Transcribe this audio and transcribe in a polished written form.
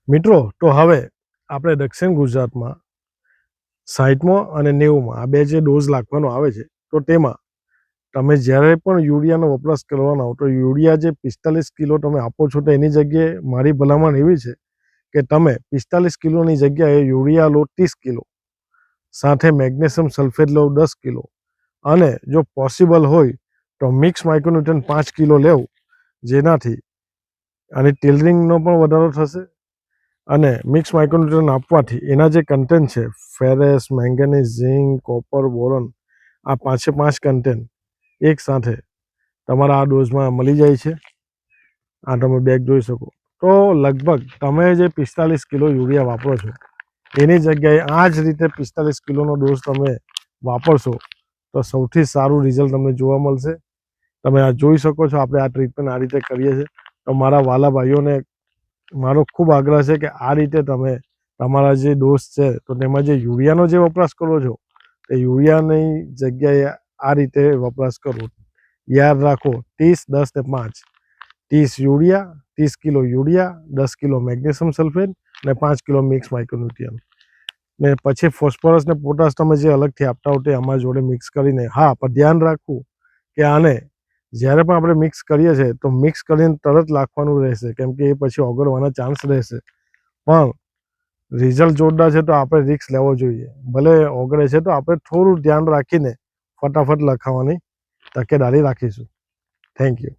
મિત્રો તો હવે આપણે દક્ષિણ ગુજરાતમાં 60માં અને 90માં આ બે જે ડોઝ નાખવાનો આવે છે તો તેમાં તમે જ્યારે પણ યુરિયાનો વપરાશ કરવાનો હો તો યુરિયા જે 45 કિલો તમે આપો છો તો એની જગ્યાએ મારી ભલામણ એવી છે કે તમે 45 કિલોની જગ્યાએ યુરિયા લો 30 કિલો, સાથે મેગ્નેશિયમ સલ્ફેટ લો 10 કિલો, અને જો પોસિબલ હોય તો મિક્સ માઇક્રોન્યુટ્રન 5 કિલો લેવું, જેનાથી આની ટેલરિંગનો પણ વધારો થશે અને મિક્સ માઇક્રોન્યુટ્રન આપવાથી એના જે કન્ટેન્ટ છે ferrous, manganese, zinc, copper, boron, આ 5 કન્ટેન્ટ એક સાથે તમારા આ ડોઝમાં મળી જાય છે. આ તમે બેગ જોઈ શકો તો લગભગ તમે જે 45 કિલો યુરિયા વાપરો છો એની જગ્યાએ આ જ રીતે 45 કિલોનો ડોઝ તમે વાપરશો તો સૌથી સારું રિઝલ્ટ તમને જોવા મળશે. તમે આ જોઈ શકો છો, આપણે આ ટ્રીટમેન્ટ આ રીતે કરીએ છીએ. તો મારા વાલા ભાઈઓને મારો ખૂબ આગ્રહ છે કે આ રીતે તમે તમારા જે ડોઝ છે તો તેમાં જે યુરિયાનો જે વપરાશ કરો છો તે યુરિયાની જગ્યાએ આ રીતે વપરાશ કરો. યાદ રાખો 30, 10 ને 5, 30 urea, 30 kilo urea, 10 kilo magnesium sulphate અને 5 કિલો મિક્સ માઇક્રોન્યુટ્રિયન. ને પછી ફોસ્ફરસ ને પોટાશ તમે જે અલગથી આપતા હો તે અમારા જોડે મિક્સ કરીને, હા પણ ધ્યાન રાખવું કે આને જ્યારે પણ આપણે મિક્સ કરીએ છીએ તો મિક્સ કરીને તરત નાખવાનું રહેશે, કેમ કે એ પછી ઓગળવાના ચાન્સ રહેશે. પણ રિઝલ્ટ જોરદાર છે તો આપણે રિસ્ક લેવો જોઈએ. ભલે ઓગળે છે તો આપણે થોડું ધ્યાન રાખીને ફટાફટ લખાવવાની તકેદારી રાખીશું. Thank you.